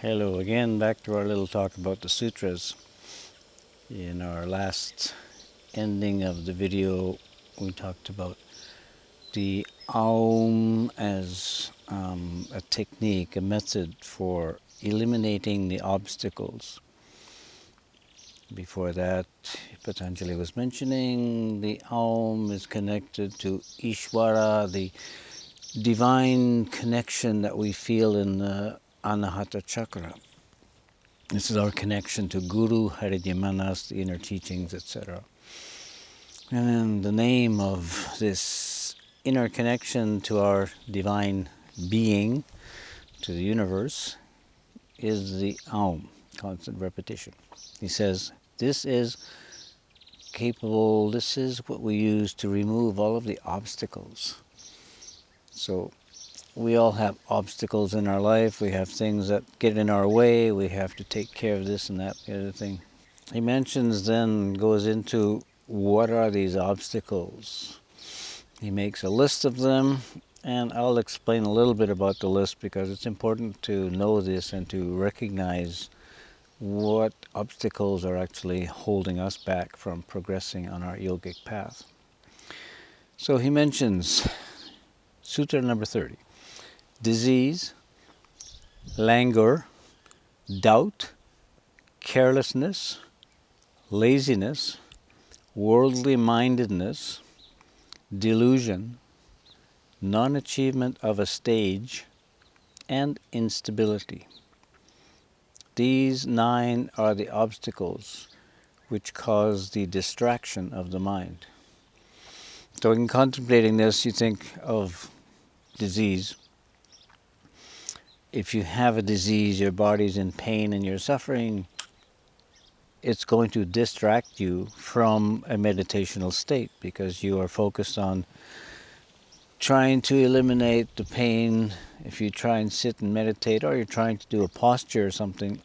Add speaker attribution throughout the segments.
Speaker 1: Hello again, back to our little talk about the sutras. In our last ending of the video, we talked about the Aum as a technique, a method for eliminating the obstacles. Before that, Patanjali was mentioning the Aum is connected to Ishvara, the divine connection that we feel in the Anahata chakra. This is our connection to Guru, Haridyamanas, the inner teachings, etc. And then the name of this inner connection to our divine being, to the universe, is the Aum, constant repetition. He says, this is capable, this is what we use to remove all of the obstacles. So we all have obstacles in our life. We have things that get in our way. We have to take care of this and that, the other thing. He mentions then, goes into what are these obstacles. He makes a list of them, and I'll explain a little bit about the list because it's important to know this and to recognize what obstacles are actually holding us back from progressing on our yogic path. So he mentions Sutra number 30. Disease, languor, doubt, carelessness, laziness, worldly mindedness, delusion, non-achievement of a stage, and instability. These 9 are the obstacles which cause the distraction of the mind. So in contemplating this, you think of disease. If you have a disease, your body's in pain and you're suffering, it's going to distract you from a meditational state because you are focused on trying to eliminate the pain. If you try and sit and meditate, or you're trying to do a posture or something,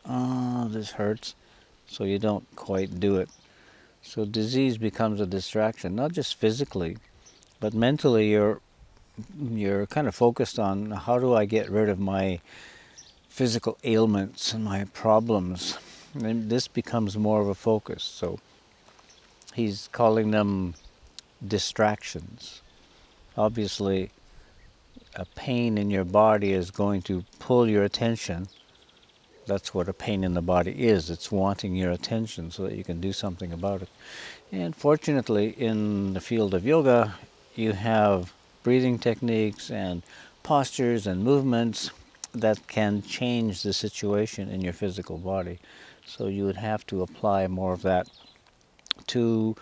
Speaker 1: this hurts, so you don't quite do it. So disease becomes a distraction, not just physically, but mentally you're kind of focused on how do I get rid of my physical ailments and my problems. And this becomes more of a focus. So he's calling them distractions. Obviously, a pain in your body is going to pull your attention. That's what a pain in the body is. It's wanting your attention so that you can do something about it. And fortunately, in the field of yoga, you have breathing techniques and postures and movements that can change the situation in your physical body. So you would have to apply more of that to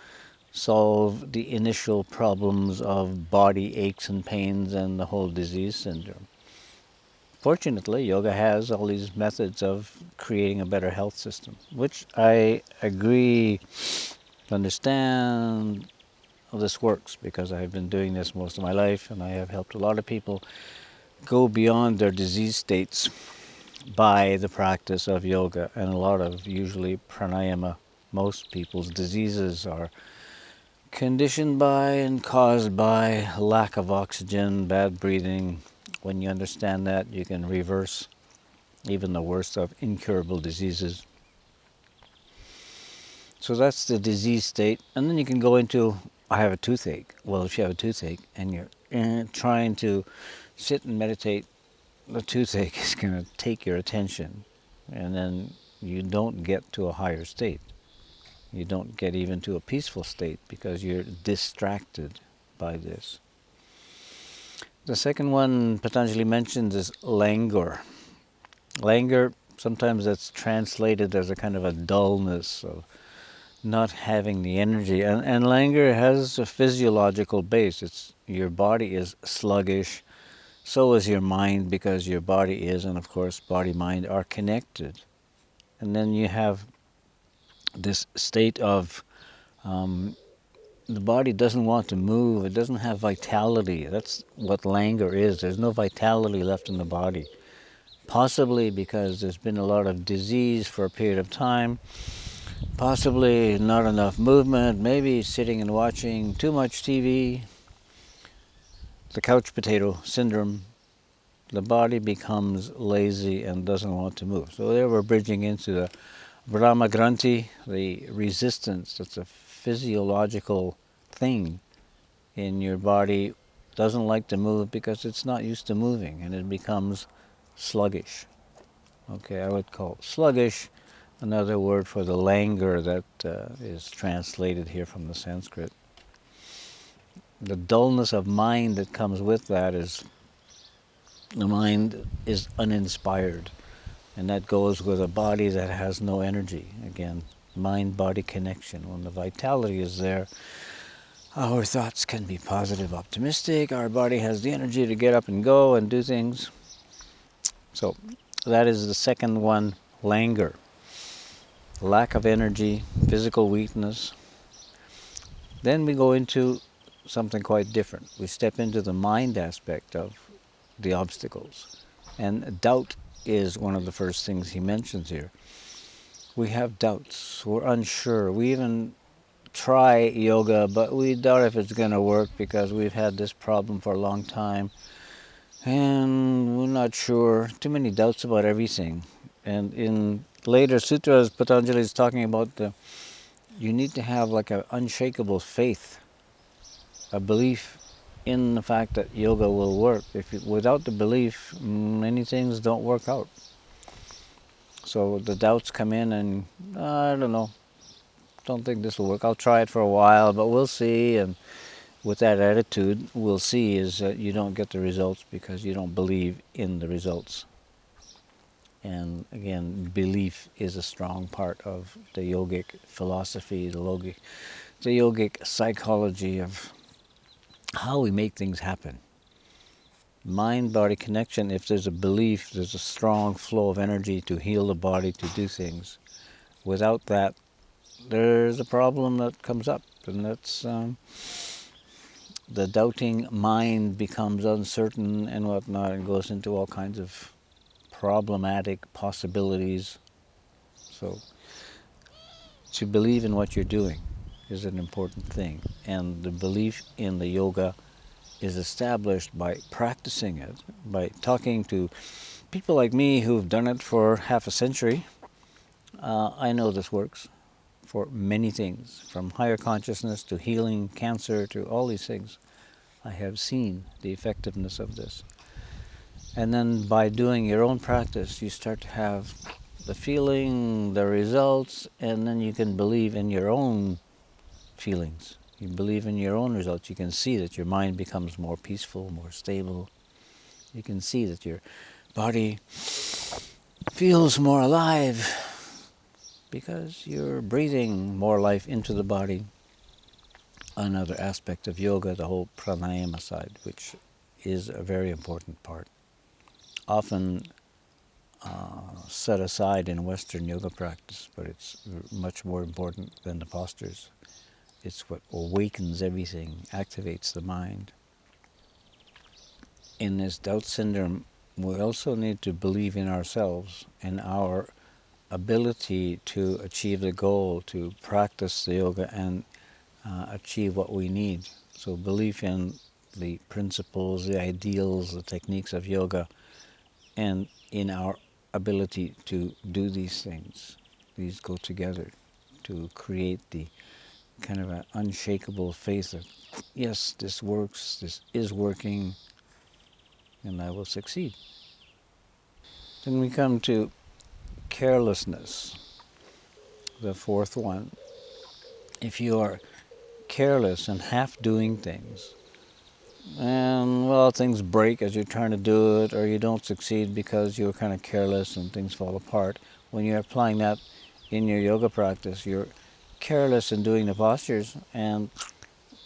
Speaker 1: solve the initial problems of body aches and pains and the whole disease syndrome. Fortunately, yoga has all these methods of creating a better health system, which I agree to understand this works because I've been doing this most of my life and I have helped a lot of people go beyond their disease states by the practice of yoga and a lot of usually pranayama. Most people's diseases are conditioned by and caused by lack of oxygen, bad breathing. When you understand that, you can reverse even the worst of incurable diseases. So that's the disease state. And then you can go into, I have a toothache. Well, if you have a toothache and you're trying to sit and meditate, the toothache is going to take your attention. And then you don't get to a higher state. You don't get even to a peaceful state because you're distracted by this. The second one Patanjali mentions is languor. Languor, sometimes that's translated as a kind of a dullness of not having the energy. And languor has a physiological base. It's your body is sluggish, so is your mind because your body is, and of course body-mind are connected. And then you have this state of the body doesn't want to move, it doesn't have vitality. That's what languor is. There's no vitality left in the body. Possibly because there's been a lot of disease for a period of time, possibly not enough movement, maybe sitting and watching too much TV, the couch potato syndrome. the body becomes lazy and doesn't want to move. So there we're bridging into the Brahma Granthi, the resistance. That's a physiological thing in your body. Doesn't like to move because it's not used to moving, and it becomes sluggish. Okay, I would call sluggish another word for the languor that is translated here from the Sanskrit. The dullness of mind that comes with that is the mind is uninspired, and that goes with a body that has no energy. Again, mind-body connection. When the vitality is there, our thoughts can be positive, optimistic. Our body has the energy to get up and go and do things. So that is the second one, languor. Lack of energy, physical weakness. Then we go into something quite different. We step into the mind aspect of the obstacles. And doubt is one of the first things he mentions here. We have doubts. We're unsure. We even try yoga, but we doubt if it's going to work because we've had this problem for a long time. And we're not sure. Too many doubts about everything. And in later sutras, Patanjali is talking about you need to have like an unshakable faith, a belief in the fact that yoga will work. Without the belief, many things don't work out. So the doubts come in and, I don't know, don't think this will work. I'll try it for a while, but we'll see. And with that attitude, we'll see is that you don't get the results because you don't believe in the results. And again, belief is a strong part of the yogic philosophy, the yogic psychology of how we make things happen. Mind-body connection, if there's a belief, there's a strong flow of energy to heal the body, to do things. Without that, there's a problem that comes up, and that's the doubting mind becomes uncertain and whatnot, and goes into all kinds of problematic possibilities. So to believe in what you're doing is an important thing, and the belief in the yoga is established by practicing it, by talking to people like me who've done it for half a century. I know this works for many things, from higher consciousness to healing cancer to all these things. I have seen the effectiveness of this. And then by doing your own practice, you start to have the feeling, the results, and then you can believe in your own feelings. You believe in your own results. You can see that your mind becomes more peaceful, more stable. You can see that your body feels more alive because you're breathing more life into the body. Another aspect of yoga, the whole pranayama side, which is a very important part. Often set aside in Western yoga practice, but it's much more important than the postures. It's what awakens everything, activates the mind. In this doubt syndrome, we also need to believe in ourselves and our ability to achieve the goal, to practice the yoga and achieve what we need. So belief in the principles, the ideals, the techniques of yoga, and in our ability to do these things. These go together to create the kind of an unshakable faith that, yes, this works, this is working, and I will succeed. Then we come to carelessness, the fourth one. If you are careless and half doing things, and well, things break as you're trying to do it, or you don't succeed because you're kind of careless and things fall apart. When you're applying that in your yoga practice, you're careless in doing the postures, and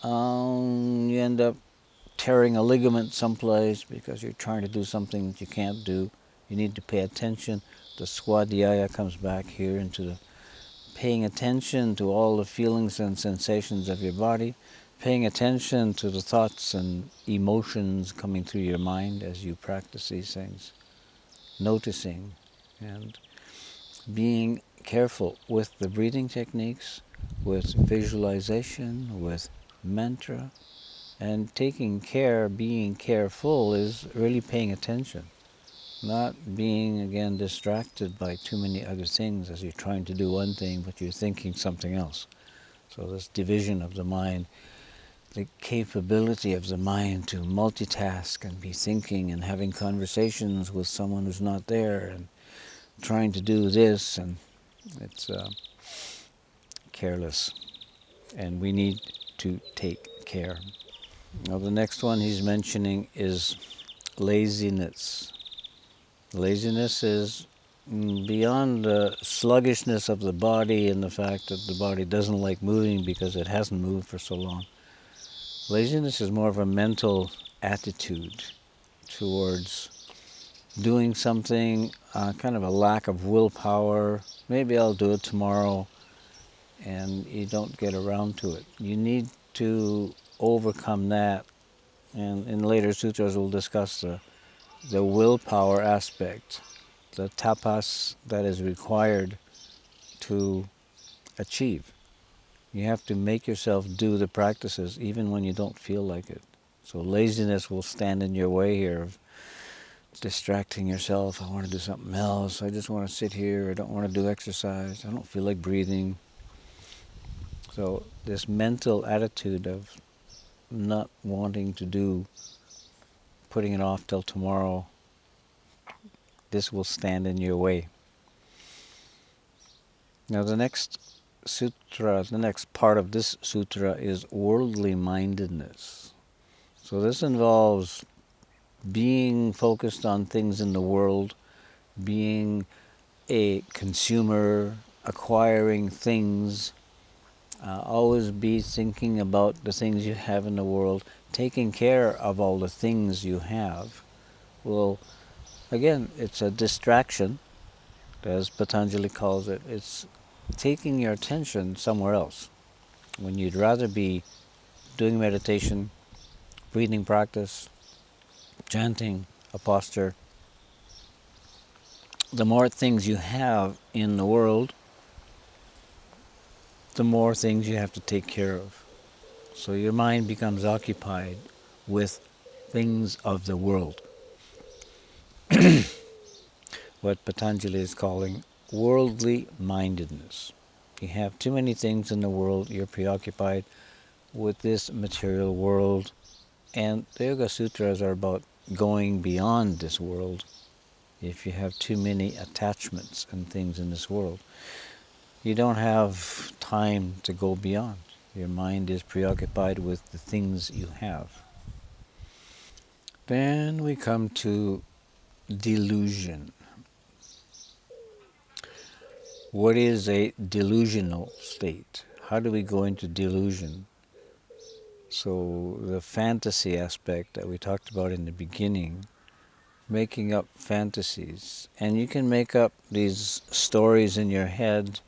Speaker 1: you end up tearing a ligament someplace because you're trying to do something that you can't do. You need to pay attention. The swadhyaya comes back here into the paying attention to all the feelings and sensations of your body, paying attention to the thoughts and emotions coming through your mind as you practice these things, noticing and being careful with the breathing techniques, with visualization, with mantra, and taking care, being careful is really paying attention. Not being, again, distracted by too many other things as you're trying to do one thing, but you're thinking something else. So this division of the mind, the capability of the mind to multitask and be thinking and having conversations with someone who's not there and trying to do this, and it's careless. And we need to take care. Now the next one he's mentioning is laziness. Laziness is beyond the sluggishness of the body and the fact that the body doesn't like moving because it hasn't moved for so long. Laziness is more of a mental attitude towards doing something, kind of a lack of willpower. Maybe I'll do it tomorrow, and you don't get around to it. You need to overcome that, and in later sutras we'll discuss the willpower aspect, the tapas that is required to achieve. You have to make yourself do the practices even when you don't feel like it. So laziness will stand in your way here of distracting yourself. I want to do something else. I just want to sit here. I don't want to do exercise. I don't feel like breathing. So this mental attitude of not wanting to do, putting it off till tomorrow, this will stand in your way. Now the next sutra, the next part of this sutra is worldly mindedness. So this involves being focused on things in the world, being a consumer, acquiring things, always be thinking about the things you have in the world, taking care of all the things you have. Well, again, it's a distraction, as Patanjali calls it. It's taking your attention somewhere else when you'd rather be doing meditation, breathing practice, chanting, a posture. The more things you have in the world, the more things you have to take care of. So your mind becomes occupied with things of the world, what Patanjali is calling worldly mindedness. You have too many things in the world, you're preoccupied with this material world, and the Yoga Sutras are about going beyond this world. If you have too many attachments and things in this world, you don't have time to go beyond. Your mind is preoccupied with the things you have. Then we come to delusion. What is a delusional state? How do we go into delusion? So the fantasy aspect that we talked about in the beginning, making up fantasies. And you can make up these stories in your head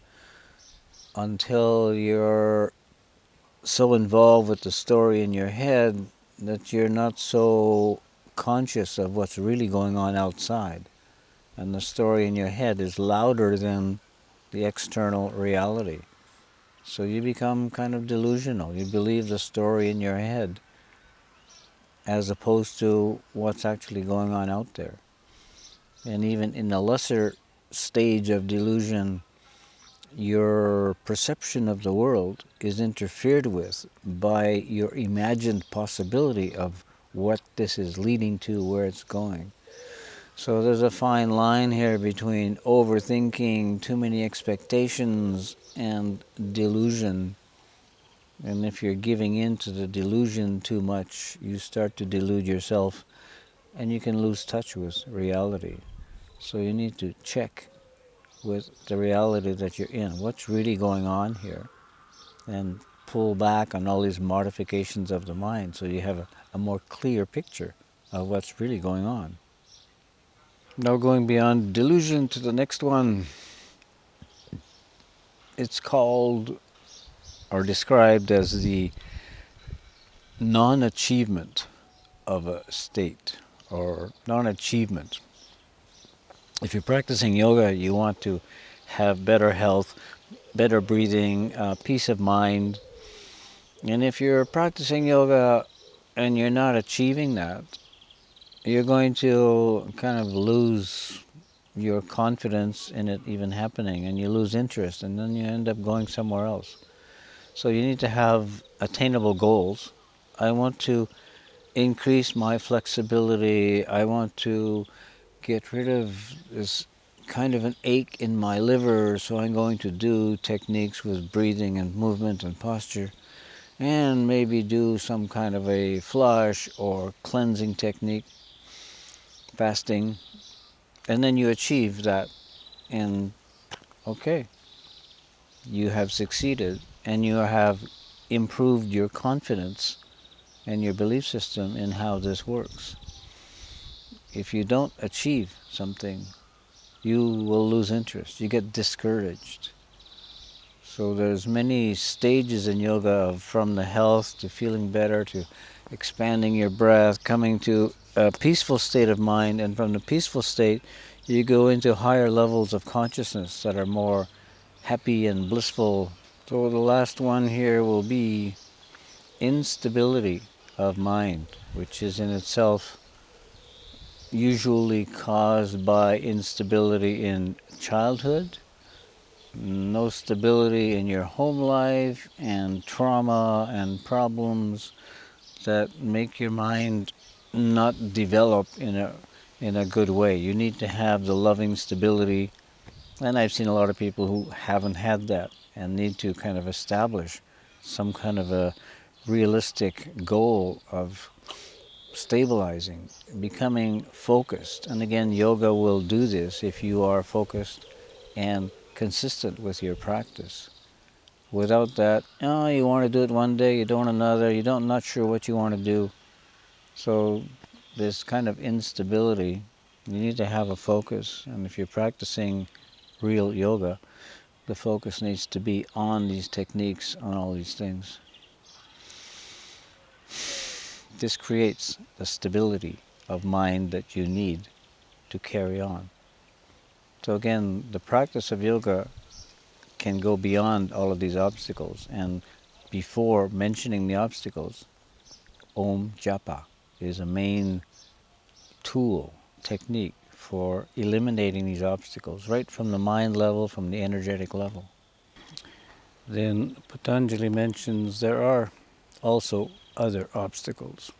Speaker 1: until you're so involved with the story in your head that you're not so conscious of what's really going on outside. And the story in your head is louder than the external reality. So you become kind of delusional. You believe the story in your head as opposed to what's actually going on out there. And even in the lesser stage of delusion, your perception of the world is interfered with by your imagined possibility of what this is leading to, where it's going. So there's a fine line here between overthinking, too many expectations, and delusion. And if you're giving in to the delusion too much, you start to delude yourself and you can lose touch with reality. So you need to check with the reality that you're in. What's really going on here? And pull back on all these modifications of the mind so you have a more clear picture of what's really going on. Now going beyond delusion to the next one. It's called or described as the non-achievement of a state, or non-achievement. If you're practicing yoga, you want to have better health, better breathing, peace of mind. And if you're practicing yoga and you're not achieving that, you're going to kind of lose your confidence in it even happening, and you lose interest, and then you end up going somewhere else. So you need to have attainable goals. I want to increase my flexibility. I want to get rid of this kind of an ache in my liver, so I'm going to do techniques with breathing and movement and posture, and maybe do some kind of a flush or cleansing technique, fasting, and then you achieve that, and okay, you have succeeded, and you have improved your confidence and your belief system in how this works. If you don't achieve something, you will lose interest. You get discouraged. So there's many stages in yoga, from the health to feeling better to expanding your breath, coming to a peaceful state of mind, and from the peaceful state you go into higher levels of consciousness that are more happy and blissful. So the last one here will be instability of mind, which is in itself usually caused by instability in childhood, no stability in your home life, and trauma and problems that make your mind not develop in a good way. You need to have the loving stability, and I've seen a lot of people who haven't had that and need to kind of establish some kind of a realistic goal of stabilizing, becoming focused. And again, yoga will do this if you are focused and consistent with your practice. Without that, oh, you want to do it one day, you don't another, you don't not sure what you want to do. So this kind of instability, you need to have a focus. And if you're practicing real yoga, the focus needs to be on these techniques, on all these things. This creates the stability of mind that you need to carry on. So again, the practice of yoga can go beyond all of these obstacles. And before mentioning the obstacles, Om Japa is a main tool, technique for eliminating these obstacles, right from the mind level, from the energetic level. Then Patanjali mentions there are also other obstacles.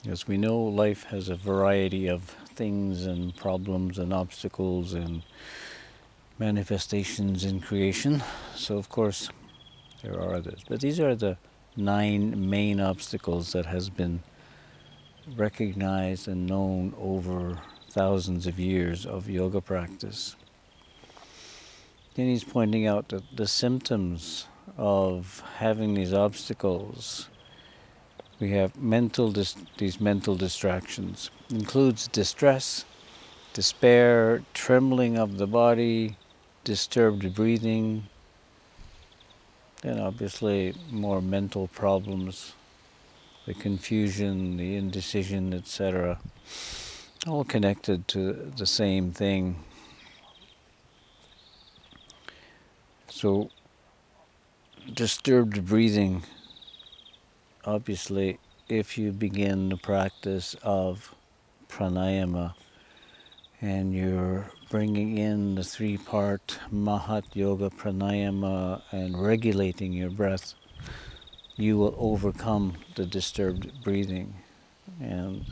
Speaker 1: As we know, life has a variety of things and problems and obstacles and manifestations in creation. So of course there are others. But these are the 9 main obstacles that has been recognized and known over thousands of years of yoga practice. Then he's pointing out that the symptoms of having these obstacles, we have these mental distractions. Includes distress, despair, trembling of the body, disturbed breathing, then obviously more mental problems, the confusion, the indecision, etc., all connected to the same thing. So disturbed breathing, obviously, if you begin the practice of pranayama and you're bringing in the 3-part Mahat Yoga pranayama and regulating your breath, you will overcome the disturbed breathing, and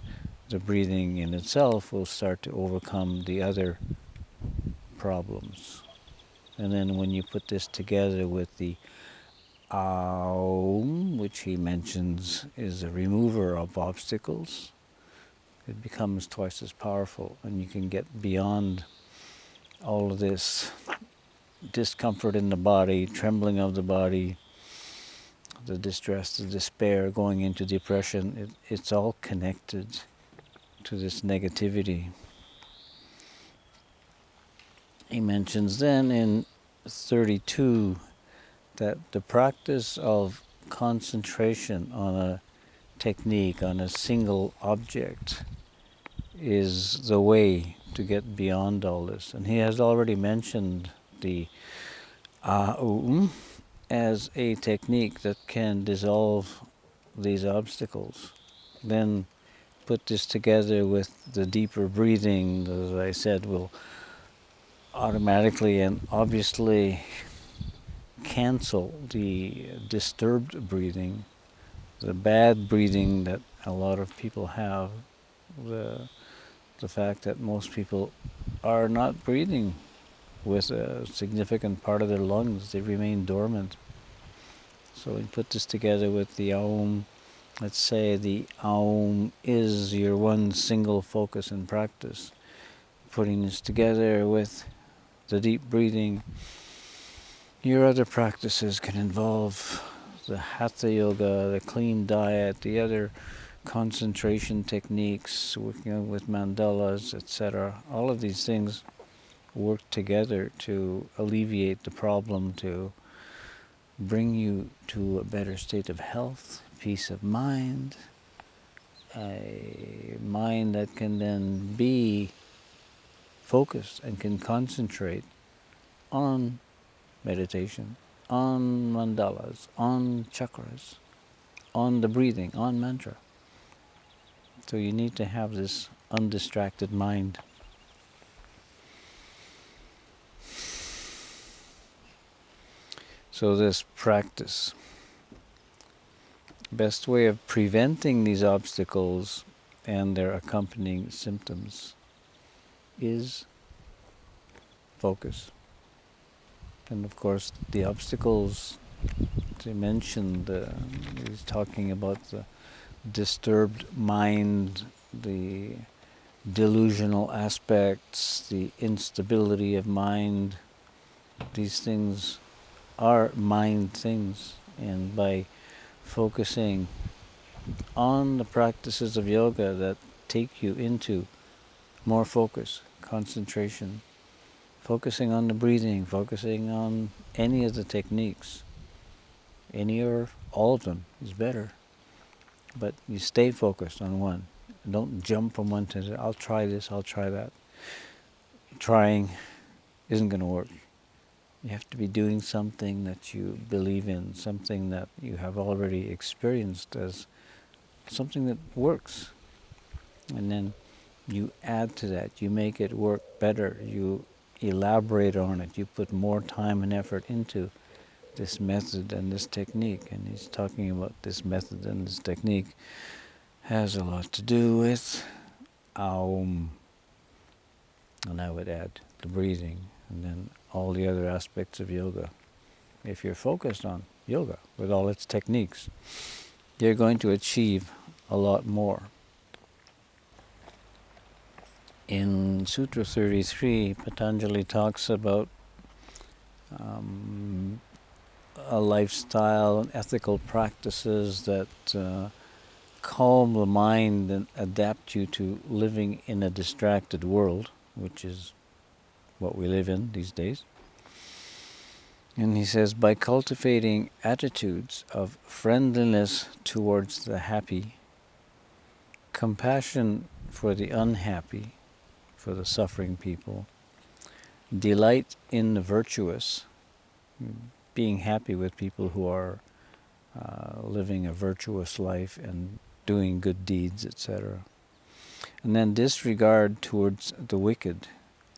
Speaker 1: the breathing in itself will start to overcome the other problems. And then when you put this together with the Aum, which he mentions is a remover of obstacles, it becomes twice as powerful, and you can get beyond all of this discomfort in the body, trembling of the body, the distress, the despair, going into depression. It's all connected to this negativity. He mentions then in 32 that the practice of concentration on a technique, on a single object, is the way to get beyond all this. And he has already mentioned the Aum as a technique that can dissolve these obstacles. Then put this together with the deeper breathing, as I said, will automatically and obviously cancel the disturbed breathing, the bad breathing that a lot of people have, the fact that most people are not breathing with a significant part of their lungs. They remain dormant. So we put this together with the Aum. Let's say the Aum is your one single focus in practice. Putting this together with the deep breathing, your other practices can involve the Hatha Yoga, the clean diet, the other concentration techniques, working with mandalas, etc. All of these things work together to alleviate the problem, to bring you to a better state of health, peace of mind, a mind that can then be focused and can concentrate on meditation, on mandalas, on chakras, on the breathing, on mantra. So you need to have this undistracted mind. So this practice, best way of preventing these obstacles and their accompanying symptoms is focus. And of course the obstacles, they mentioned, he's talking about the disturbed mind, the delusional aspects, the instability of mind. These things are mind things, and by focusing on the practices of yoga that take you into more focus, concentration, focusing on the breathing, focusing on any of the techniques, any or all of them is better, but you stay focused on one. Don't jump from one to the other. I'll try this, I'll try that. Trying isn't going to work. You have to be doing something that you believe in, something that you have already experienced as something that works. And then you add to that, you make it work better, you elaborate on it, you put more time and effort into this method and this technique. And he's talking about this method and this technique has a lot to do with Aum. And I would add the breathing, and then all the other aspects of yoga. If you're focused on yoga with all its techniques, you're going to achieve a lot more. In Sutra 33, Patanjali talks about a lifestyle and ethical practices that calm the mind and adapt you to living in a distracted world, which is what we live in these days. And he says, by cultivating attitudes of friendliness towards the happy, compassion for the unhappy, for the suffering people, delight in the virtuous, being happy with people who are living a virtuous life and doing good deeds, etc. And then disregard towards the wicked,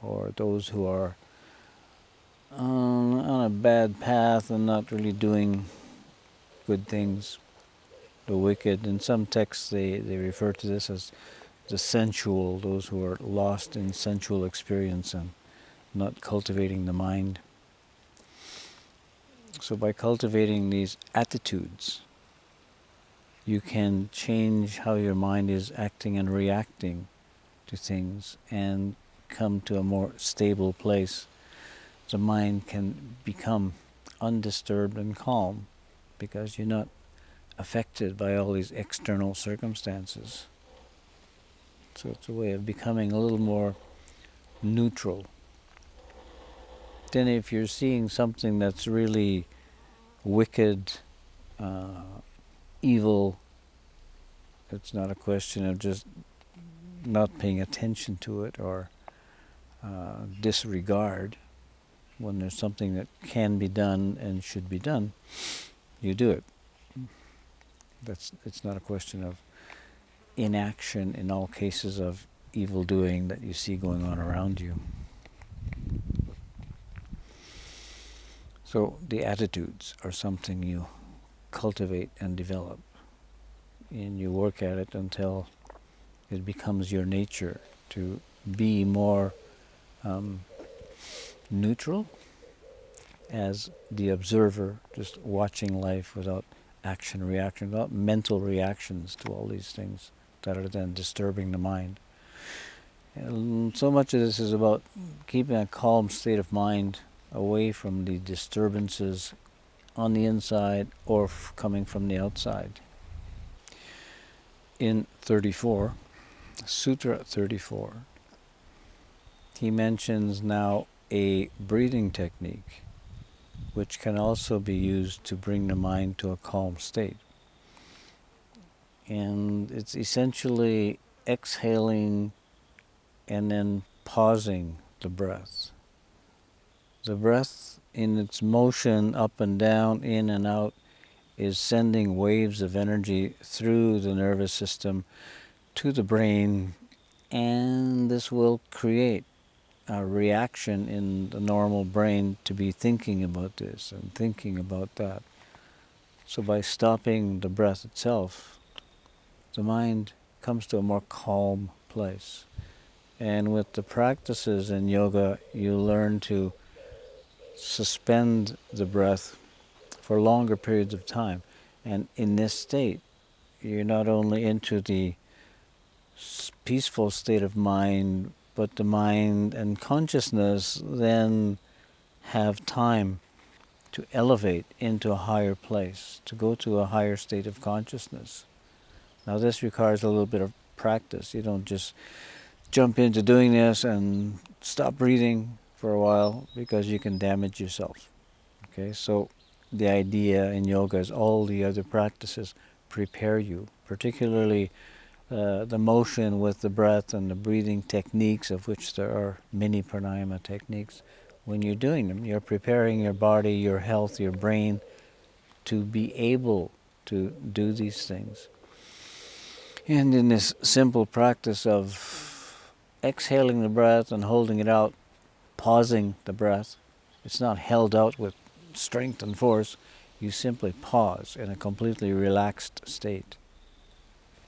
Speaker 1: or those who are on a bad path and not really doing good things. The wicked, in some texts they refer to this as the sensual, those who are lost in sensual experience and not cultivating the mind. So by cultivating these attitudes, you can change how your mind is acting and reacting to things and come to a more stable place. The mind can become undisturbed and calm because you're not affected by all these external circumstances. So it's a way of becoming a little more neutral. Then if you're seeing something that's really wicked, evil, it's not a question of just not paying attention to it or disregard. When there's something that can be done and should be done, you do it. It's not a question of inaction in all cases of evil doing that you see going on around you. So the attitudes are something you cultivate and develop, and you work at it until it becomes your nature to be more neutral as the observer, just watching life without action, reaction, without mental reactions to all these things that are then disturbing the mind. And so much of this is about keeping a calm state of mind away from the disturbances on the inside or coming from the outside. In 34, Sutra 34, he mentions now a breathing technique which can also be used to bring the mind to a calm state. And it's essentially exhaling and then pausing the breath. The breath in its motion up and down, in and out, is sending waves of energy through the nervous system to the brain, and this will create a reaction in the normal brain to be thinking about this and thinking about that. So by stopping the breath itself, the mind comes to a more calm place. And with the practices in yoga, you learn to suspend the breath for longer periods of time. And in this state, you're not only into the peaceful state of mind, but the mind and consciousness then have time to elevate into a higher place, to go to a higher state of consciousness. Now this requires a little bit of practice. You don't just jump into doing this and stop breathing for a while, because you can damage yourself. Okay, so the idea in yoga is all the other practices prepare you, particularly the motion with the breath and the breathing techniques, of which there are many pranayama techniques. When you're doing them, you're preparing your body, your health, your brain to be able to do these things. And in this simple practice of exhaling the breath and holding it out, pausing the breath, it's not held out with strength and force. You simply pause in a completely relaxed state.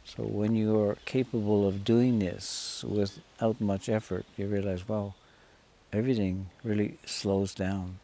Speaker 1: So when you are capable of doing this without much effort, you realize, wow, everything really slows down.